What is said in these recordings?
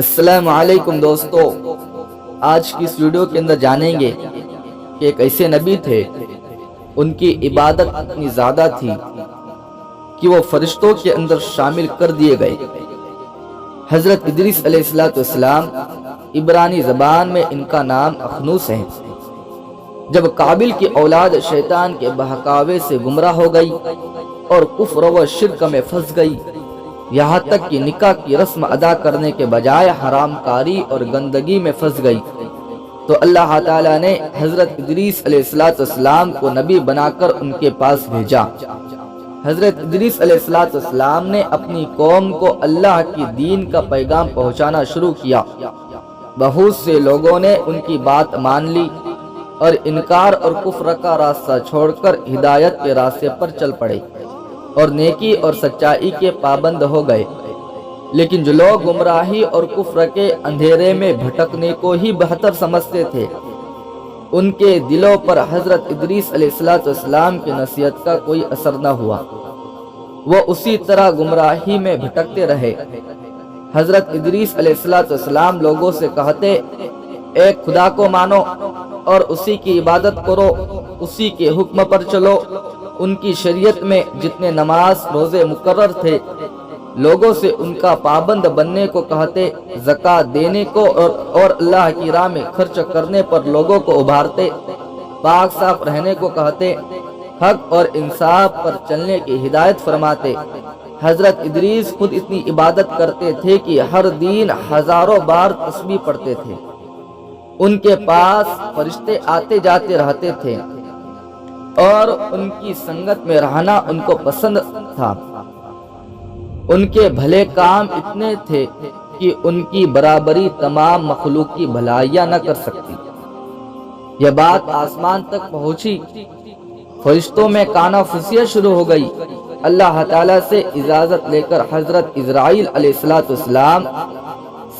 السلام علیکم دوستو، آج کی اس ویڈیو کے اندر جانیں گے کہ ایک ایسے نبی تھے، ان کی عبادت اتنی زیادہ تھی کہ وہ فرشتوں کے اندر شامل کر دیے گئے۔ حضرت ادریس علیہ السلام، عبرانی زبان میں ان کا نام اخنوس ہے۔ جب قابل کی اولاد شیطان کے بہکاوے سے گمراہ ہو گئی اور کفر و شرک میں پھنس گئی، یہاں تک کہ نکاح کی رسم ادا کرنے کے بجائے حرام کاری اور گندگی میں پھنس گئی، تو اللہ تعالیٰ نے حضرت ادریس علیہ السلام کو نبی بنا کر ان کے پاس بھیجا۔ حضرت ادریس علیہ السلام نے اپنی قوم کو اللہ کی دین کا پیغام پہنچانا شروع کیا۔ بہت سے لوگوں نے ان کی بات مان لی اور انکار اور کفر کا راستہ چھوڑ کر ہدایت کے راستے پر چل پڑے اور نیکی اور سچائی کے پابند ہو گئے۔ لیکن جو لوگ گمراہی اور کفر کے اندھیرے میں بھٹکنے کو ہی بہتر سمجھتے تھے، ان کے دلوں پر حضرت ادریس علیہ السلام کی نصیحت کا کوئی اثر نہ ہوا، وہ اسی طرح گمراہی میں بھٹکتے رہے۔ حضرت ادریس علیہ السلام لوگوں سے کہتے، ایک خدا کو مانو اور اسی کی عبادت کرو، اسی کے حکم پر چلو۔ ان کی شریعت میں جتنے نماز روزے مقرر تھے، لوگوں سے ان کا پابند بننے کو کہتے، زکوٰۃ دینے کو اور اللہ کی راہ میں خرچ کرنے پر لوگوں کو ابھارتے، پاک صاف رہنے کو کہتے، حق اور انصاف پر چلنے کی ہدایت فرماتے۔ حضرت ادریس خود اتنی عبادت کرتے تھے کہ ہر دن ہزاروں بار تسبیح پڑھتے تھے۔ ان کے پاس فرشتے آتے جاتے رہتے تھے اور ان کی سنگت میں رہنا ان کو پسند تھا۔ ان کے بھلے کام اتنے تھے کہ ان کی برابری تمام مخلوق کی بھلائیاں نہ کر سکتی۔ یہ بات آسمان تک پہنچی، فرشتوں میں کانافسیاں شروع ہو گئی۔ اللہ تعالیٰ سے اجازت لے کر حضرت اسرائیل علیہ السلام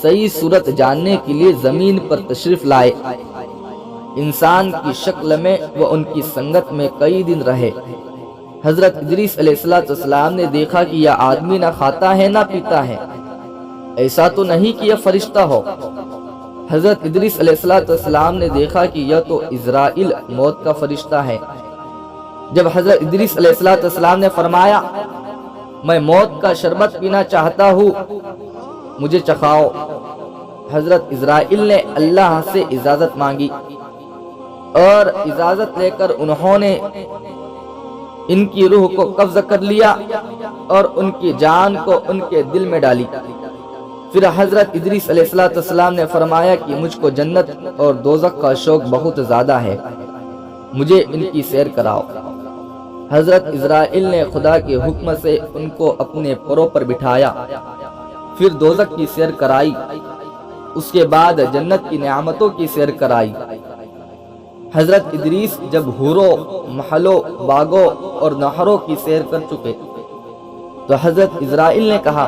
صحیح صورت جاننے کے لیے زمین پر تشریف لائے۔ انسان کی شکل میں وہ ان کی سنگت میں کئی دن رہے۔ حضرت ادریس علیہ السلام نے دیکھا کہ یہ آدمی نہ کھاتا ہے نہ پیتا ہے، ایسا تو نہیں کہ یہ فرشتہ ہو۔ حضرت ادریس علیہ السلام نے دیکھا کہ یہ تو اسرائیل موت کا فرشتہ ہے۔ جب حضرت ادریس علیہ السلام نے فرمایا، میں موت کا شربت پینا چاہتا ہوں، مجھے چکھاؤ، حضرت اسرائیل نے اللہ سے اجازت مانگی اور اجازت لے کر انہوں نے ان کی روح کو قبض کر لیا اور ان کی جان کو ان کے دل میں ڈالی۔ پھر حضرت ادریس علیہ السلام نے فرمایا کہ مجھ کو جنت اور دوزخ کا شوق بہت زیادہ ہے، مجھے ان کی سیر کراؤ۔ حضرت اسرائیل نے خدا کے حکم سے ان کو اپنے پروں پر بٹھایا، پھر دوزخ کی سیر کرائی، اس کے بعد جنت کی نعمتوں کی سیر کرائی۔ حضرت ادریس جب حوروں، محلوں، باغوں اور نہروں کی سیر کر چکے تو حضرت اسرائیل نے کہا،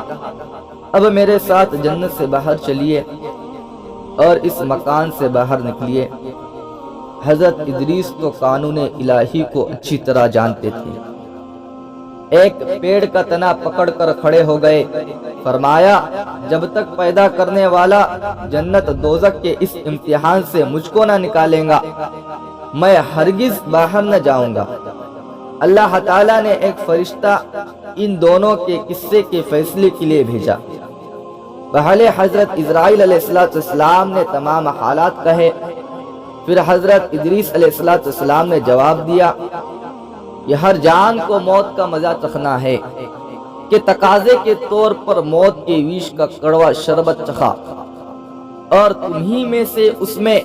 اب میرے ساتھ جنت سے باہر چلیے اور اس مکان سے باہر نکلیے۔ حضرت ادریس تو قانون الہی کو اچھی طرح جانتے تھے۔ ایک پیڑ کا تنا پکڑ کر کھڑے ہو گئے، فرمایا، جب تک پیدا کرنے والا جنت دوزخ کے اس امتحان سے مجھ کو نہ نکالیں گا، میں ہرگز باہر نہ جاؤں گا۔ اللہ تعالیٰ نے ایک فرشتہ ان دونوں کے قصے کے فیصلے کے لیے بھیجا۔ پہلے حضرت اسرائیل علیہ السلام نے تمام حالات کہے، پھر حضرت ادریس علیہ السلام نے جواب دیا، یہ ہر جان کو موت کا مزہ چکھنا ہے کہ تقاضے کے طور پر موت کے ویش کا کڑوا شربت چکھا، اور تمہیں میں سے اس میں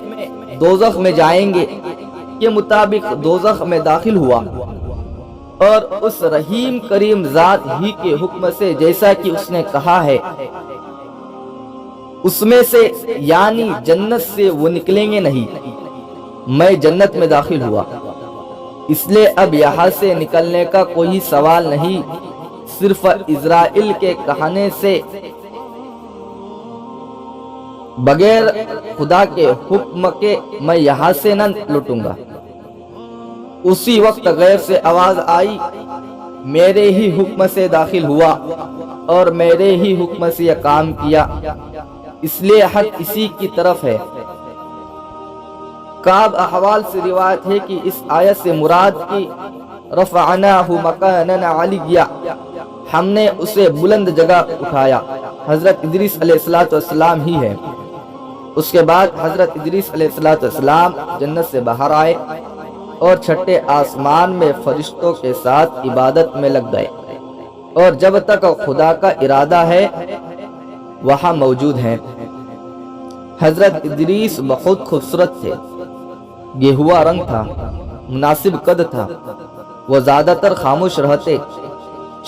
دوزخ میں جائیں گے کے مطابق دوزخ میں داخل ہوا، اور اس رحیم کریم ذات ہی کے حکم سے جیسا کہ اس نے کہا ہے، اس میں سے یعنی جنت سے وہ نکلیں گے نہیں۔ میں جنت میں داخل ہوا، اس لیے اب یہاں سے نکلنے کا کوئی سوال نہیں، صرف اسرائیل کے کہنے سے بغیر خدا کے حکم کے میں یہاں سے نہ لٹوں گا۔ اسی وقت غیر سے آواز آئی، میرے ہی حکم سے داخل ہوا اور میرے ہی حکم سے یہ کام کیا۔ اس لیے حق اسی کی طرف ہے۔ کعب احوال سے روایت ہے کہ اس آیت سے مراد کی رفعناہ مکانا علیہ، ہم نے اسے بلند جگہ اٹھایا، حضرت ادریس علیہ السلام ہی ہے۔ اس کے بعد حضرت ادریس علیہ السلام جنت سے باہر آئے اور چھٹے آسمان میں فرشتوں کے ساتھ عبادت میں لگ گئے، اور جب تک خدا کا ارادہ ہے وہاں موجود ہیں۔ حضرت ادریس بہت خوبصورت تھے، گہوا رنگ تھا، مناسب قد تھا، وہ زیادہ تر خاموش رہتے،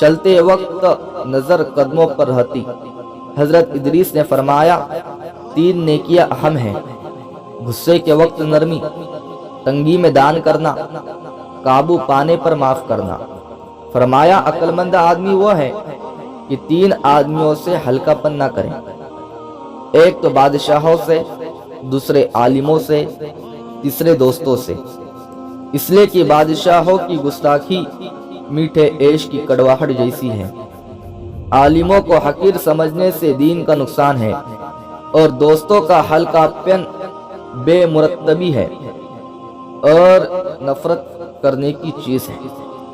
چلتے وقت نظر قدموں پر رہتی۔ حضرت ادریس نے فرمایا، 3 نیکیاں اہم ہیں: غصے کے وقت نرمی، تنگی میں دان کرنا، قابو پانے پر معاف کرنا۔ فرمایا، عقل مند آدمی وہ ہے کہ 3 آدمیوں سے ہلکا پن نہ کریں، ایک تو بادشاہوں سے، دوسرے عالموں سے، تیسرے دوستوں سے، اس لیے کہ بادشاہوں کی گستاخی میٹھے عیش کی کڑواہٹ جیسی ہے، عالموں کو حقیر سمجھنے سے دین کا نقصان ہے، اور دوستوں کا ہلکا پن بے مرتبی ہے اور نفرت کرنے کی چیز ہے۔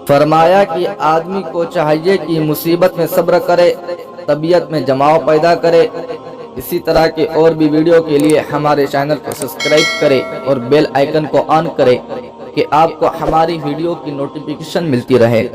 فرمایا کہ آدمی کو چاہیے کہ مصیبت میں صبر کرے، طبیعت میں جماؤ پیدا کرے۔ اسی طرح کے اور بھی ویڈیو کے لیے ہمارے چینل کو سبسکرائب کرے اور بیل آئیکن کو آن کرے کہ آپ کو ہماری ویڈیو کی نوٹیفیکیشن ملتی رہے۔